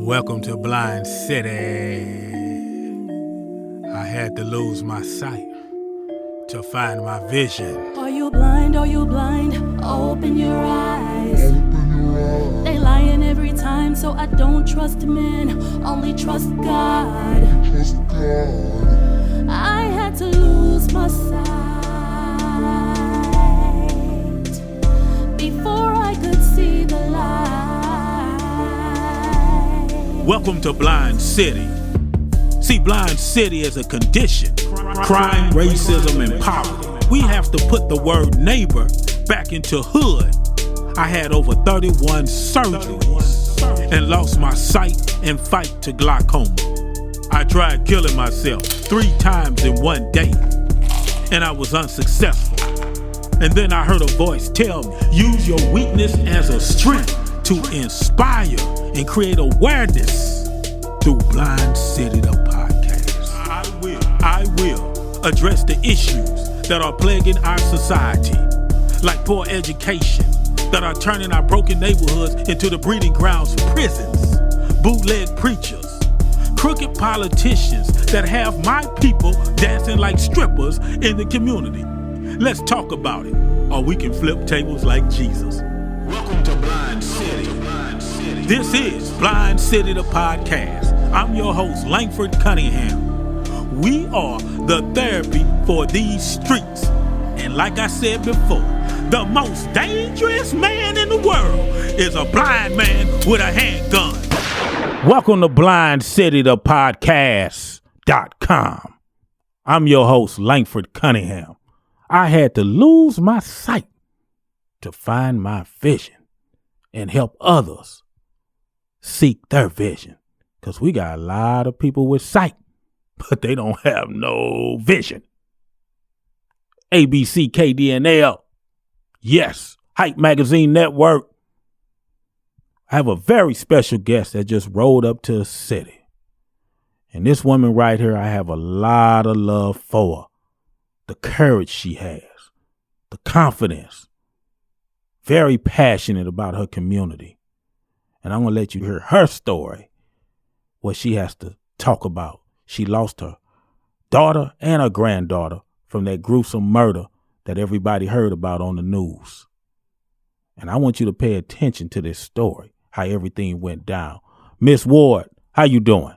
Welcome to Blind City. I had to lose my sight to find my vision. Are you blind? Are you blind? Open your eyes. They lying every time, so I don't trust men, only trust God. I had to lose my sight before I could see the light. Welcome to Blind City. See, Blind City is a condition. Crime, racism, and poverty. We have to put the word neighbor back into hood. I had over 31 surgeries and lost my sight in fight to glaucoma. I tried killing myself 3 times in one day, and I was unsuccessful. And then I heard a voice tell me, use your weakness as a strength to inspire and create awareness through Blind City, the podcast. I will address the issues that are plaguing our society, like poor education, that are turning our broken neighborhoods into the breeding grounds for prisons, bootleg preachers, crooked politicians that have my people dancing like strippers in the community. Let's talk about it, or we can flip tables like Jesus. Welcome to Blind City. This is Blind City, the podcast. I'm your host, Langford Cunningham. We are the therapy for these streets. And like I said before, the most dangerous man in the world is a blind man with a handgun. Welcome to Blind City, the podcast.com. I'm your host, Langford Cunningham. I had to lose my sight to find my vision and help others seek their vision. Because we got a lot of people with sight, but they don't have no vision. ABC, KDNL. Yes, Hype Magazine Network. I have a very special guest that just rolled up to the city. And this woman right here, I have a lot of love for her. The courage she has, the confidence, very passionate about her community. And I'm going to let you hear her story, what she has to talk about. She lost her daughter and her granddaughter from that gruesome murder that everybody heard about on the news. And I want you to pay attention to this story, how everything went down. Miss Ward, how you doing?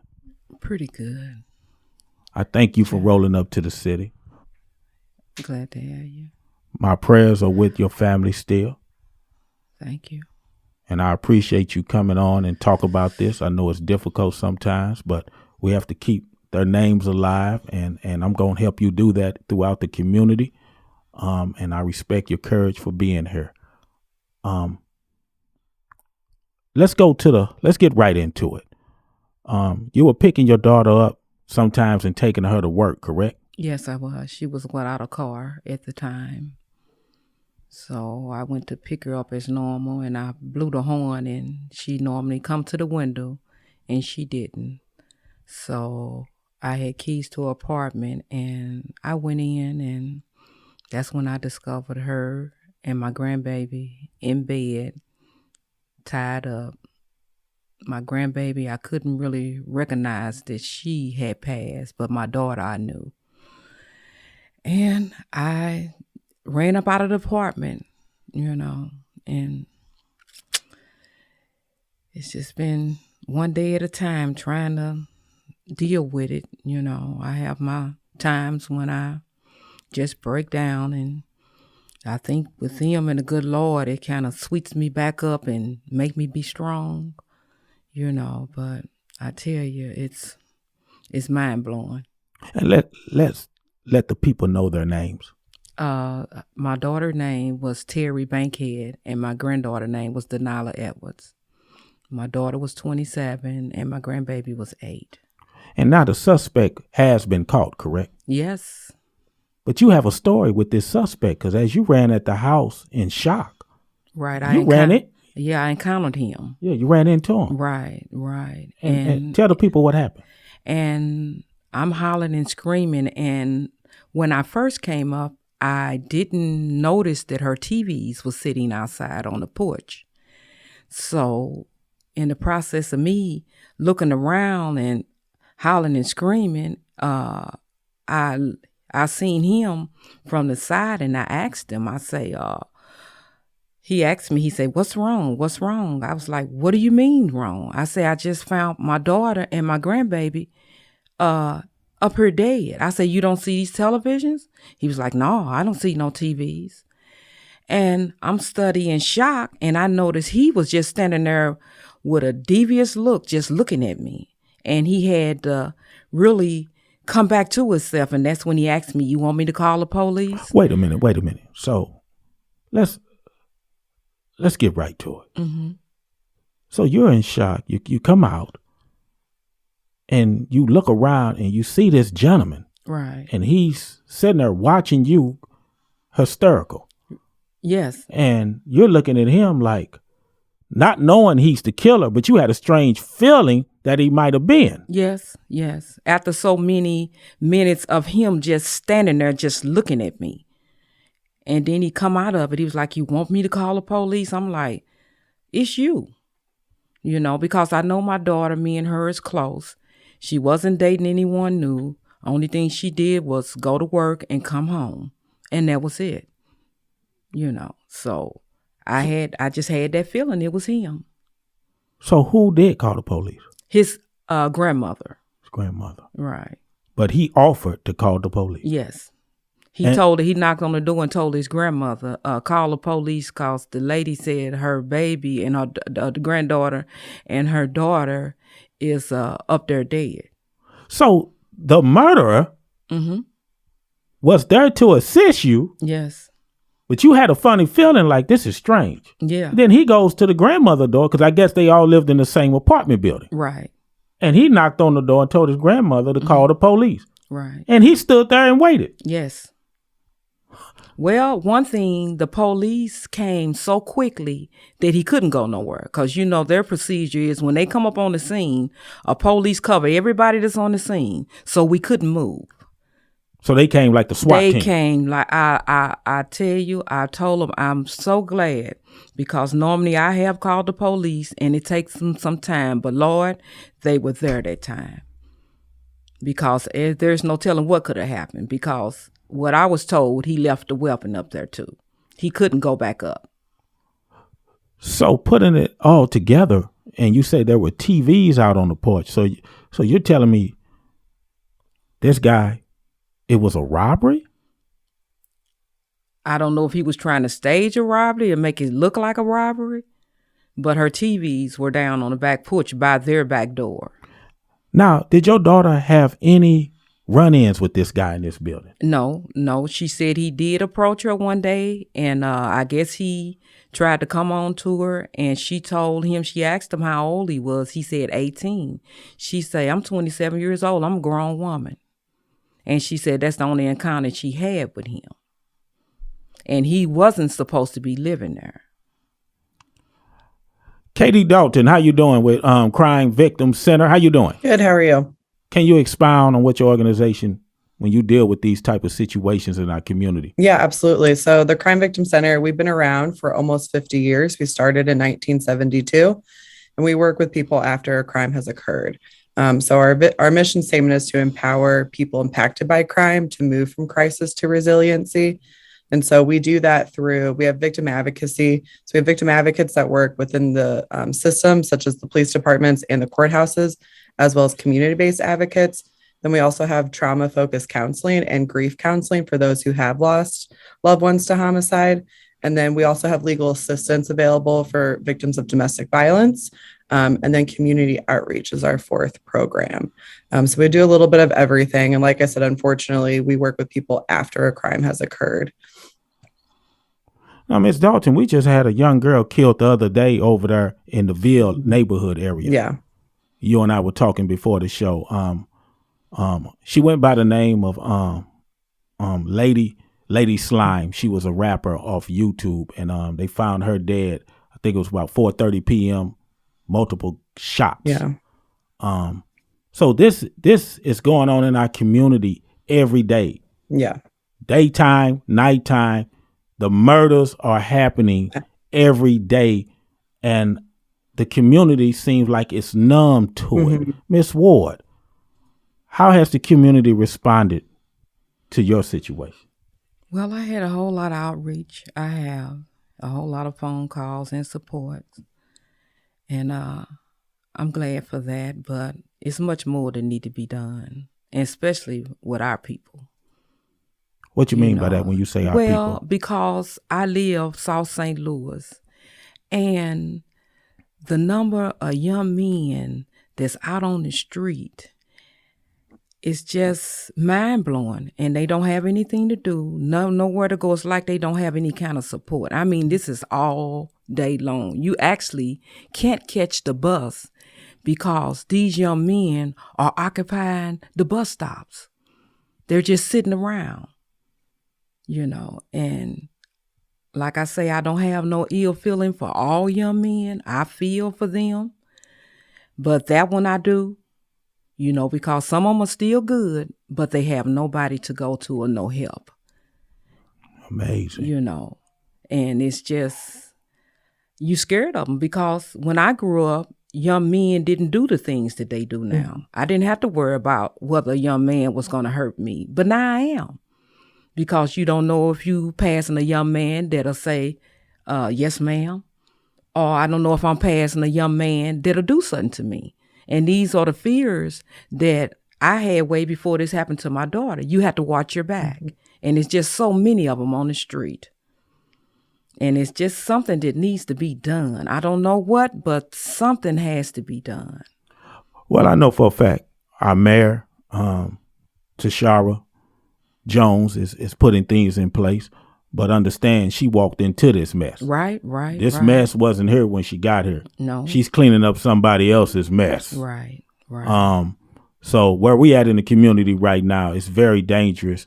Pretty good. I thank you for rolling up to the city. Glad to have you. My prayers are with your family still. Thank you. And I appreciate you coming on and talk about this. I know it's difficult sometimes, but we have to keep their names alive, and I'm going to help you do that throughout the community. And I respect your courage for being here. Let's get right into it. You were picking your daughter up sometimes and taking her to work, correct? Yes, I was. She was without a car at the time. So I went to pick her up as normal, and I blew the horn, and she normally come to the window, and she didn't. So I had keys to her apartment, and I went in, and that's when I discovered her and my grandbaby in bed, tied up. My grandbaby, I couldn't really recognize that she had passed, but my daughter I knew. And I ran up out of the apartment, and it's just been one day at a time trying to deal with it. I have my times when I just break down, and I think with him and the good Lord, it kind of sweets me back up and make me be strong, but I tell you, it's mind blowing. And let's let the people know their names. My daughter's name was Terry Bankhead, and my granddaughter's name was Denila Edwards. My daughter was 27, and my grandbaby was 8. And now the suspect has been caught, correct? Yes. But you have a story with this suspect, because as you ran at the house in shock. Right. You ran it? Yeah, I encountered him. Yeah, you ran into him. Right. And tell the people what happened. And I'm hollering and screaming, and when I first came up, I didn't notice that her TVs was sitting outside on the porch. So in the process of me looking around and hollering and screaming, I seen him from the side, and I asked him, I say, he asked me, he said, what's wrong? What's wrong? I was like, what do you mean wrong? I say, I just found my daughter and my grandbaby up here dead. I said, you don't see these televisions? He was like, no, I don't see no TVs. And I'm studying shock, and I noticed he was just standing there with a devious look, just looking at me. And he had really come back to himself, and that's when he asked me, you want me to call the police? Wait a minute. So let's get right to it. Mm-hmm. So you're in shock. You come out, and you look around, and you see this gentleman. Right. And he's sitting there watching you hysterical. Yes. And you're looking at him like, not knowing he's the killer, but you had a strange feeling that he might have been. Yes. After so many minutes of him just standing there, just looking at me. And then he come out of it. He was like, you want me to call the police? I'm like, it's you. Because I know my daughter, me and her is close. She wasn't dating anyone new. Only thing she did was go to work and come home. And that was it. So I just had that feeling it was him. So who did call the police? His grandmother. His grandmother. Right. But he offered to call the police. Yes. He knocked on the door and told his grandmother, call the police, because the lady said her baby and the granddaughter and her daughter is up there dead. So the murderer was there to assist you. Yes. But you had a funny feeling like this is strange. Yeah. Then he goes to the grandmother door, because I guess they all lived in the same apartment building. Right. And he knocked on the door and told his grandmother to call the police. Right. And he stood there and waited. Yes. Well, one thing, the police came so quickly that he couldn't go nowhere, because their procedure is when they come up on the scene, a police cover everybody that's on the scene, so we couldn't move. So they came like the SWAT team. They came like, I tell you, I told them I'm so glad, because normally I have called the police and it takes them some time. But Lord, they were there that time, because there's no telling what could have happened, because what I was told, he left the weapon up there too. He couldn't go back up. So putting it all together, and you say there were TVs out on the porch. So you're telling me this guy, it was a robbery? I don't know if he was trying to stage a robbery or make it look like a robbery, but her TVs were down on the back porch by their back door. Now, did your daughter have any run-ins with this guy in this building? No. She said he did approach her one day, and I guess he tried to come on to her, and she asked him how old he was. He said 18. She said, I'm 27 years old. I'm a grown woman. And she said that's the only encounter she had with him. And he wasn't supposed to be living there. Katie Dalton, how you doing with Crime Victim Center? How you doing? Good. How are you? Can you expound on what your organization, when you deal with these type of situations in our community? Yeah, absolutely. So the Crime Victim Center, we've been around for almost 50 years. We started in 1972, and we work with people after a crime has occurred. So our mission statement is to empower people impacted by crime to move from crisis to resiliency. And so we do that we have victim advocacy. So we have victim advocates that work within the system, such as the police departments and the courthouses, as well as community-based advocates. Then we also have trauma-focused counseling and grief counseling for those who have lost loved ones to homicide. And then we also have legal assistance available for victims of domestic violence. And then community outreach is our fourth program. So we do a little bit of everything. And like I said, unfortunately, we work with people after a crime has occurred. Now, Ms. Dalton, we just had a young girl killed the other day over there in the Ville neighborhood area. Yeah. You and I were talking before the show. She went by the name of Lady Slime. She was a rapper off YouTube, and they found her dead. I think it was about 4:30 p.m. Multiple shots. Yeah. So this is going on in our community every day. Yeah. Daytime, nighttime. The murders are happening every day, and the community seems like it's numb to it. Miss Ward, how has the community responded to your situation? Well, I had a whole lot of outreach. I have a whole lot of phone calls and support. And I'm glad for that, but it's much more that need to be done, and especially with our people. What you mean by that when you say our people? Well, because I live South St. Louis, and the number of young men that's out on the street is just mind-blowing, and they don't have anything to do, nowhere to go. It's like they don't have any kind of support. I mean, this is all day long. You actually can't catch the bus because these young men are occupying the bus stops. They're just sitting around, and like I say, I don't have no ill feeling for all young men. I feel for them, but that one I do, because some of them are still good, but they have nobody to go to or no help. Amazing. And it's just, you scared of them, because when I grew up, young men didn't do the things that they do now. I didn't have to worry about whether a young man was going to hurt me, but now I am. Because you don't know if you passing a young man that'll say, yes, ma'am. Or I don't know if I'm passing a young man that'll do something to me. And these are the fears that I had way before this happened to my daughter. You have to watch your back. And it's just so many of them on the street. And it's just something that needs to be done. I don't know what, but something has to be done. Well, I know for a fact our mayor, Tashara Jones, is putting things in place. But understand, she walked into this mess. Right. This mess wasn't here when she got here. No. She's cleaning up somebody else's mess. Right. So where we at in the community right now is very dangerous.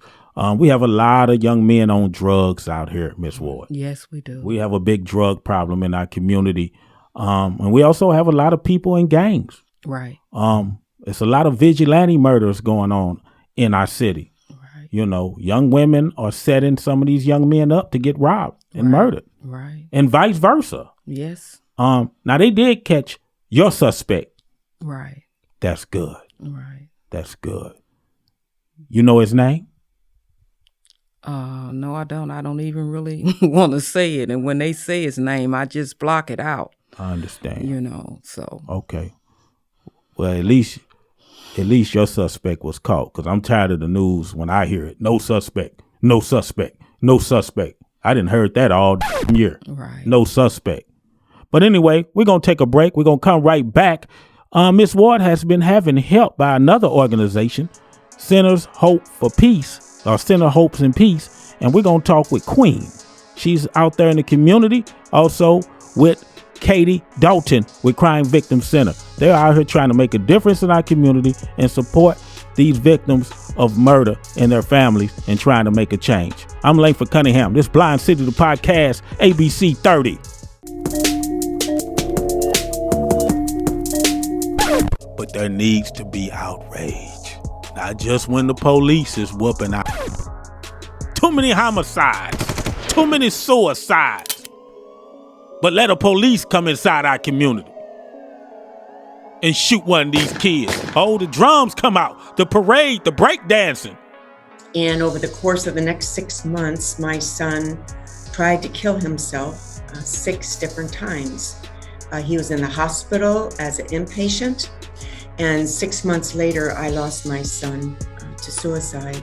We have a lot of young men on drugs out here, Miss Ward. Yes, we do. We have a big drug problem in our community. And we also have a lot of people in gangs. Right. It's a lot of vigilante murders going on in our city. Young women are setting some of these young men up to get robbed and murdered. Right. And vice versa. Yes. Now they did catch your suspect. Right. That's good. Right. That's good. You know his name? No, I don't. I don't even really want to say it. And when they say his name, I just block it out. I understand. So. Okay. Well, at least your suspect was caught, because I'm tired of the news when I hear it. No suspect, no suspect, no suspect. I didn't heard that all year. Right. No suspect. But anyway, we're going to take a break. We're going to come right back. Miss Ward has been having help by another organization, Centers Hope for Peace, or Center Hopes and Peace. And we're going to talk with Queen. She's out there in the community, also with Katie Dalton with Crime Victim Center. They're out here trying to make a difference in our community and support these victims of murder and their families and trying to make a change. I'm Langford Cunningham. This Blind City, the podcast, ABC 30. But there needs to be outrage. Not just when the police is whooping out. Too many homicides. Too many suicides. But let the police come inside our community and shoot one of these kids. Oh, the drums come out, the parade, the break dancing. And over the course of the next 6 months, my son tried to kill himself 6 different times. He was in the hospital as an inpatient. And 6 months later, I lost my son to suicide.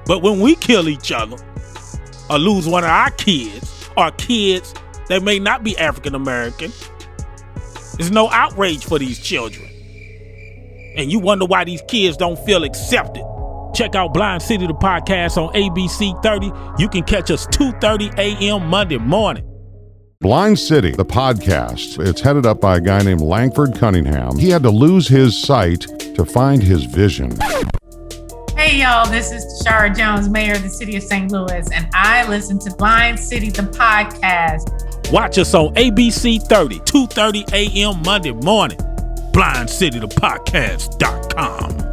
But when we kill each other or lose one of our kids, or kids that may not be African American, there's no outrage for these children. And you wonder why these kids don't feel accepted. Check out Blind City, the podcast on ABC 30. You can catch us 2:30 a.m. Monday morning. Blind City, the podcast. It's headed up by a guy named Langford Cunningham. He had to lose his sight to find his vision. Hey y'all, this is Tashara Jones, Mayor of the City of St. Louis, and I listen to Blind City, the podcast. Watch us on ABC 30, 2:30 a.m. Monday morning. BlindCityThePodcast.com.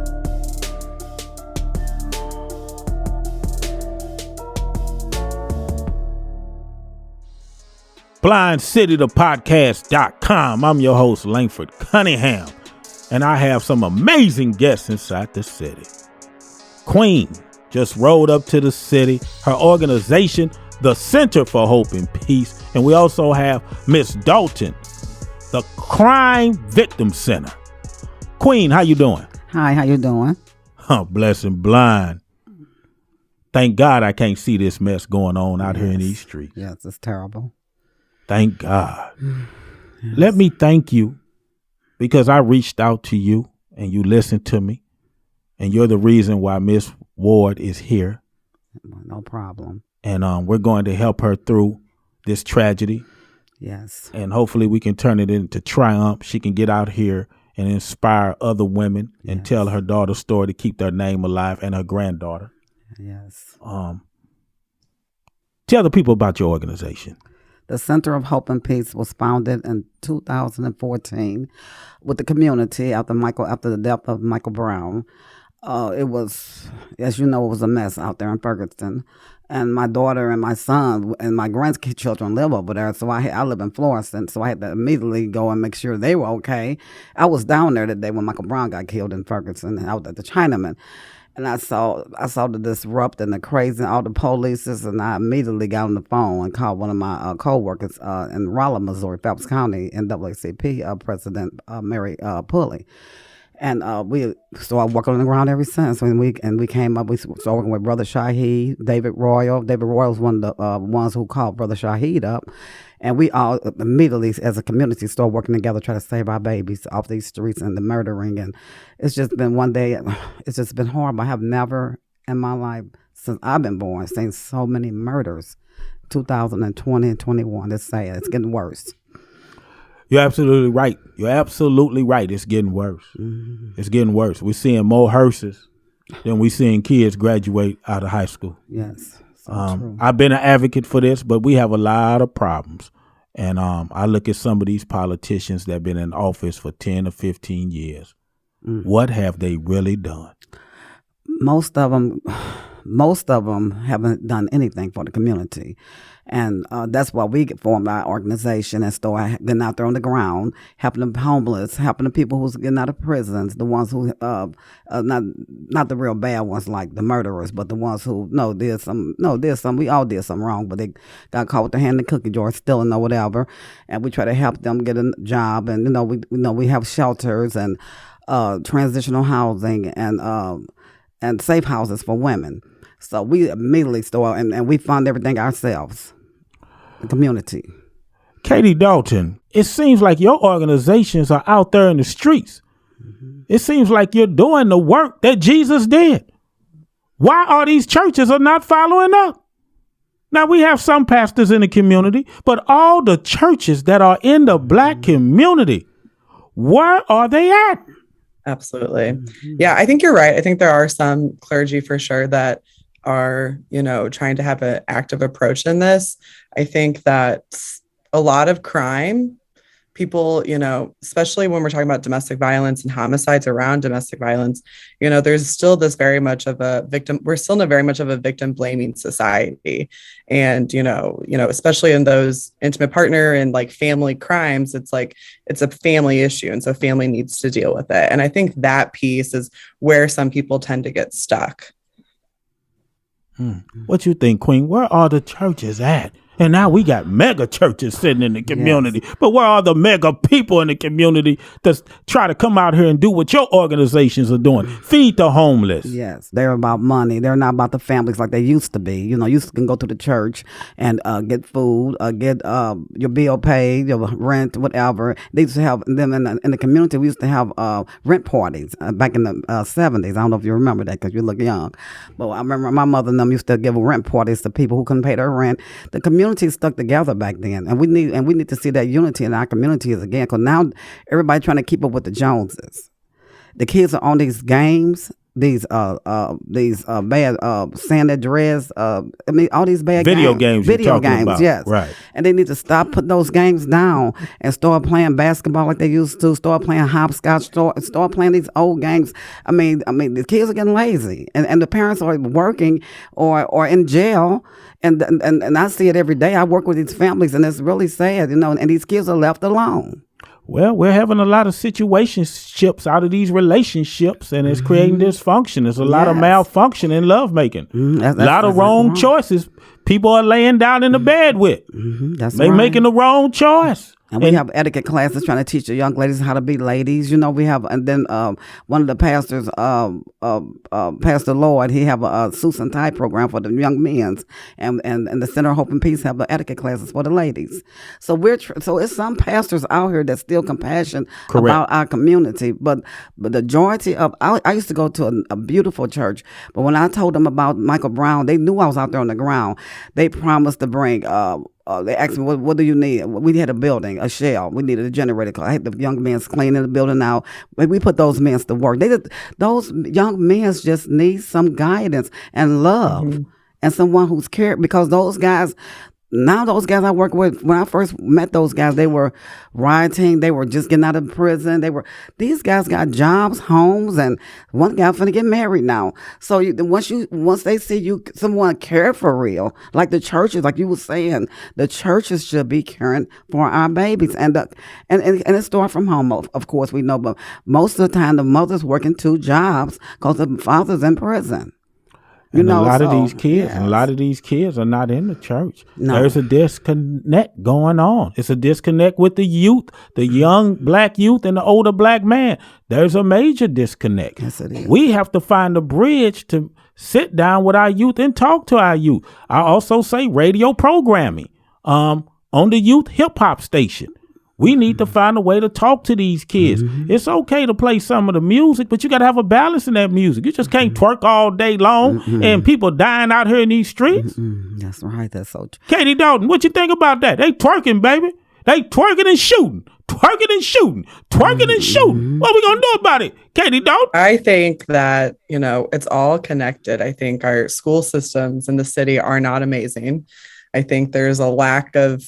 blindcitythepodcast.com. I'm your host, Langford Cunningham, and I have some amazing guests inside the city. Queen just rolled up to the city. Her organization, the Center for Hope and Peace. And we also have Miss Dalton, the Crime Victim Center. Queen, how you doing? Hi, how you doing? Blessed and blind. Thank God I can't see this mess going on out here in these streets. Yes, it's terrible. Thank God. Yes. Let me thank you because I reached out to you and you listened to me, and you're the reason why Miss Ward is here. No problem. And we're going to help her through this tragedy. Yes. And hopefully we can turn it into triumph. She can get out here and inspire other women and tell her daughter's story to keep their name alive, and her granddaughter. Yes. Tell the people about your organization. The Center of Hope and Peace was founded in 2014 with the community after the death of Michael Brown. It was, as you know, it was a mess out there in Ferguson. And my daughter and my son and my grandchildren live over there. So I live in Florissant, so I had to immediately go and make sure they were okay. I was down there the day when Michael Brown got killed in Ferguson, out at the Chinaman. And I saw the disrupt and the crazy, all the polices, and I immediately got on the phone and called one of my co-workers in Rolla, Missouri, Phelps County, NAACP President Mary Pulley. And we started working on the ground ever since. We came up, we started working with Brother Shaheed, David Royal. David Royal was one of the ones who called Brother Shaheed up. And we all immediately, as a community, started working together, trying to save our babies off these streets and the murdering. And it's just been one day, it's just been horrible. I have never in my life, since I've been born, seen so many murders. 2020 and 21, it's sad. It's getting worse. You're absolutely right. You're absolutely right. It's getting worse. Mm-hmm. It's getting worse. We're seeing more hearses than we're seeing kids graduate out of high school. Yes. So I've been an advocate for this, but we have a lot of problems. And I look at some of these politicians that have been in office for 10 or 15 years. Mm. What have they really done? Most of them haven't done anything for the community. And that's why we formed our organization and started getting out there on the ground, helping the homeless, helping the people who's getting out of prisons, the ones who, not the real bad ones like the murderers, but the ones who, we all did something wrong, but they got caught with their hand in the cookie jar, stealing or whatever. And we try to help them get a job. And, we have shelters and transitional housing and safe houses for women. So we immediately started, and we fund everything ourselves, the community. Katie Dalton, it seems like your organizations are out there in the streets. Mm-hmm. It seems like you're doing the work that Jesus did. Why are these churches are not following up? Now, we have some pastors in the community, but all the churches that are in the Black community, where are they at? Absolutely. Yeah, I think you're right. I think there are some clergy for sure that are, trying to have an active approach in this. I think that a lot of crime, people, especially when we're talking about domestic violence and homicides around domestic violence, there's still this very much of a victim. We're still in a very much of a victim blaming society. And, especially in those intimate partner and like family crimes, it's like, it's a family issue. And so family needs to deal with it. And I think that piece is where some people tend to get stuck. What you think, Queen? Where are the churches at? And now we got mega churches sitting in the community. Yes. But where are the mega people in the community that try to come out here and do what your organizations are doing? Feed the homeless. Yes, they're about money. They're not about the families like they used to be. You can go to the church and get food, get your bill paid, your rent, whatever. They used to have them in the community. We used to have rent parties back in the 70s. I don't know if you remember that because you look young. But I remember my mother and them used to give rent parties to people who couldn't pay their rent. The community stuck together back then, and we need to see that unity in our communities again, because now everybody trying to keep up with the Joneses. The kids are on these games these bad San Andreas, all these bad Video games. games you're Video talking games, about. yes. Right. And they need to stop putting those games down and start playing basketball like they used to, start playing hopscotch, start playing these old games. I mean the kids are getting lazy and the parents are working or in jail. And I see it every day. I work with these families and it's really sad, and these kids are left alone. Well, we're having a lot of situationships out of these relationships, and it's creating dysfunction. There's a lot of malfunction in lovemaking. A lot of wrong choices people are laying down in the bed with. They're making the wrong choice. And we have etiquette classes trying to teach the young ladies how to be ladies. We have, and then one of the pastors, Pastor Lloyd, he have a suits and tie program for the young men, and the Center of Hope and Peace have the etiquette classes for the ladies. So so it's some pastors out here that still compassionate about our community, but the majority of I used to go to a beautiful church, but when I told them about Michael Brown, they knew I was out there on the ground. They promised to bring. They asked me, what do you need? We had a building, a shell. We needed a generator. I had the young men cleaning the building out. We put those men to work. Those young men just need some guidance and love and someone who's cared, because those guys I work with, when I first met those guys, they were rioting. They were just getting out of prison. These guys got jobs, homes, and one guy finna get married now. So once they see you, someone care for real, like the churches, like you were saying, the churches should be caring for our babies, and it starts from home. Of course, we know, but most of the time the mother's working 2 jobs because the father's in prison. And a lot of these kids are not in the church. No. There's a disconnect going on. It's a disconnect with the youth, the young black youth and the older black man. There's a major disconnect. Yes, it is. We have to find a bridge to sit down with our youth and talk to our youth. I also say radio programming on the youth hip hop station. We need to find a way to talk to these kids. It's okay to play some of the music, but you got to have a balance in that music. You just can't twerk all day long and people dying out here in these streets. That's right. That's so true. Katie Dalton, what you think about that? They twerking, baby. They twerking and shooting. Twerking and shooting. Twerking and shooting. What are we going to do about it? Katie Dalton? I think that, it's all connected. I think our school systems in the city are not amazing. I think there's a lack of,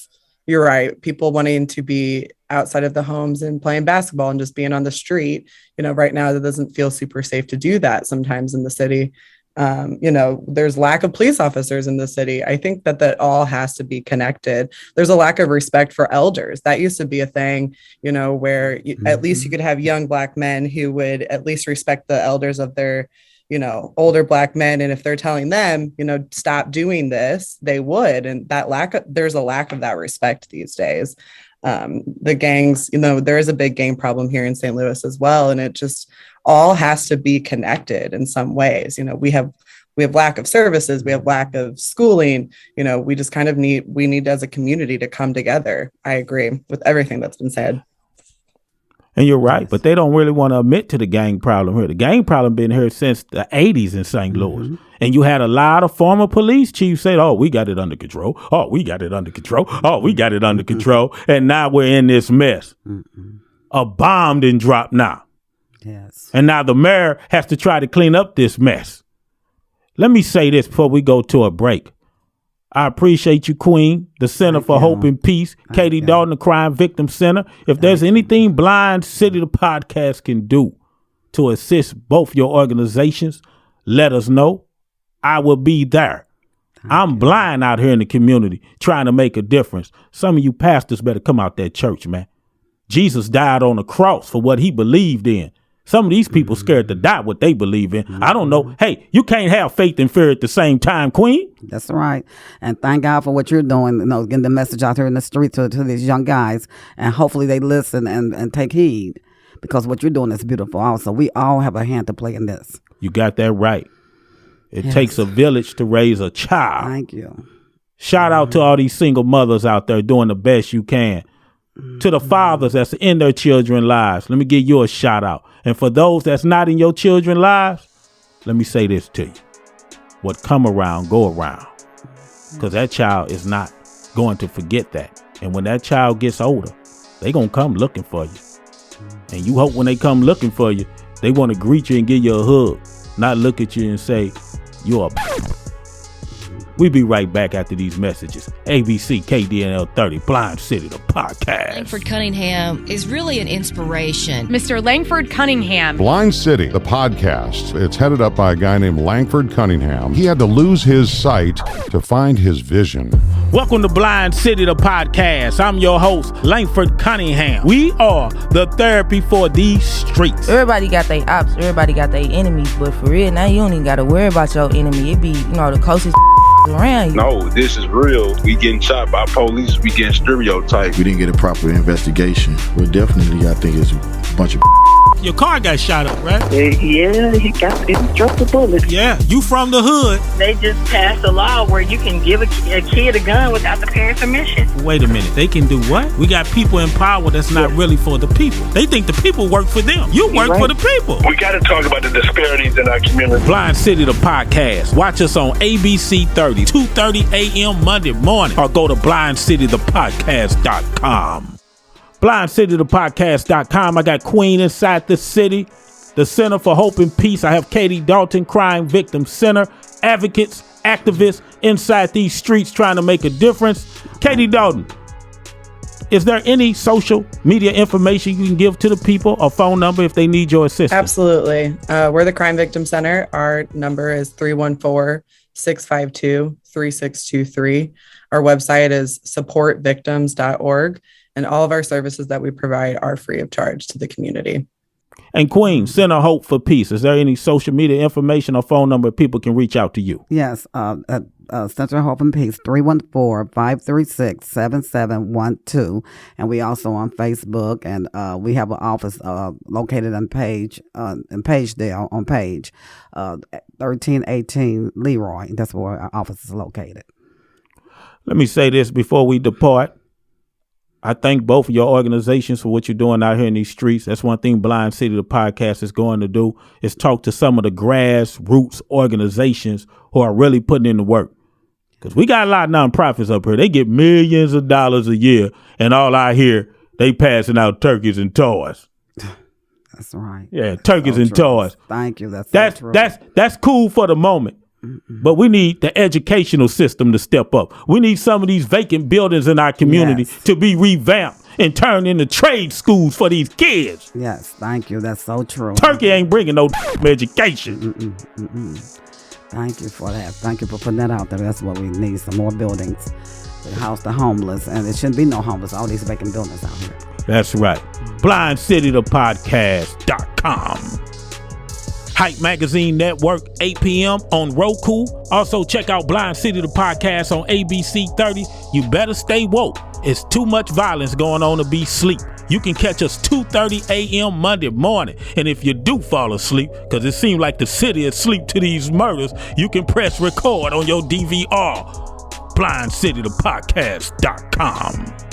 you're right, people wanting to be outside of the homes and playing basketball and just being on the street. Right now, it doesn't feel super safe to do that sometimes in the city. There's lack of police officers in the city. I think that all has to be connected. There's a lack of respect for elders. That used to be a thing, where at least you could have young black men who would at least respect the elders of their older black men. And if they're telling them, stop doing this, they would. And there's a lack of that respect these days. The gangs, there is a big gang problem here in St. Louis as well. And it just all has to be connected in some ways. We have lack of services, we have lack of schooling, we just kind of need as a community to come together. I agree with everything that's been said. And you're right, but they don't really want to admit to the gang problem here. The gang problem been here since the 80s in St. Louis. And you had a lot of former police chiefs say, oh, we got it under control. Oh, we got it under control. Oh, we got it under control. And now we're in this mess. A bomb didn't drop now. Yes. And now the mayor has to try to clean up this mess. Let me say this before we go to a break. I appreciate you, Queen, the Center for Hope and Peace, Katie Dalton, the Crime Victim Center. If there's anything Blind City, the podcast, can do to assist both your organizations, let us know. I will be there. I'm blind out here in the community trying to make a difference. Some of you pastors better come out that church, man. Jesus died on the cross for what he believed in. Some of these people scared to die what they believe in. I don't know. Hey, you can't have faith and fear at the same time, Queen. That's right. And thank God for what you're doing, getting the message out here in the street to these young guys. And hopefully they listen and take heed, because what you're doing is beautiful also. We all have a hand to play in this. You got that right. It takes a village to raise a child. Thank you. Shout out to all these single mothers out there doing the best you can. To the fathers that's in their children's lives, let me give you a shout out. And for those that's not in your children's lives, let me say this to you. What come around, go around. Because that child is not going to forget that. And when that child gets older, they going to come looking for you. And you hope when they come looking for you, they want to greet you and give you a hug. not look at you and say, you're a We be right back after these messages. ABC KDNL 30, Blind City, the podcast. Langford Cunningham is really an inspiration. Mr. Langford Cunningham. Blind City, the podcast. It's headed up by a guy named Langford Cunningham. He had to lose his sight to find his vision. Welcome to Blind City, the podcast. I'm your host, Langford Cunningham. We are the therapy for these streets. Everybody got their ops, everybody got their enemies, but for real, now you don't even got to worry about your enemy. It be, the closest around you. No, this is real. We getting shot by police. We getting stereotyped. We didn't get a proper investigation. Well, definitely, I think it's a bunch of Your car got shot up, right? Yeah, he struck the bullet. Yeah, you from the hood. They just passed a law where you can give a kid a gun without the parents' permission. Wait a minute, they can do what? We got people in power that's not really for the people. They think the people work for them. You work for the people. We got to talk about the disparities in our community. Blind City, the podcast. Watch us on ABC 30, 2:30 a.m. Monday morning, or go to blindcitythepodcast.com. blindcitythepodcast.com. I got Queen inside the city, the Center for Hope and Peace. I have Katie Dalton, Crime Victim Center, advocates, activists inside these streets trying to make a difference. Katie Dalton, is there any social media information you can give to the people, or phone number if they need your assistance? Absolutely. We're the Crime Victim Center. Our number is 314-652-3623. Our website is supportvictims.org. And all of our services that we provide are free of charge to the community. And Queen, Center Hope for Peace. Is there any social media information or phone number people can reach out to you? Yes, Center Hope and Peace, 314-536-7712. And we also on Facebook, and we have an office located on Pagedale, on Page, 1318 Leroy. That's where our office is located. Let me say this before we depart. I thank both of your organizations for what you're doing out here in these streets. That's one thing Blind City, the podcast, is going to do, is talk to some of the grassroots organizations who are really putting in the work. Because we got a lot of nonprofits up here. They get millions of dollars a year, and all I hear, they passing out turkeys and toys. That's right. Yeah, turkeys and toys. Thank you. That's cool for the moment. But we need the educational system to step up. We need some of these vacant buildings in our community to be revamped and turned into trade schools for these kids. Yes, thank you. That's so true. Turkey ain't bringing no education. Thank you for that. Thank you for putting that out there. That's what we need, some more buildings to house the homeless. And there shouldn't be no homeless, all these vacant buildings out here. That's right. BlindCityThePodcast.com. Hype Magazine Network, 8 p.m. on Roku. Also, check out Blind City, the podcast on ABC 30. You better stay woke. It's too much violence going on to be sleep. You can catch us 2:30 a.m. Monday morning. And if you do fall asleep, because it seems like the city is asleep to these murders, you can press record on your DVR. BlindCityThePodcast.com.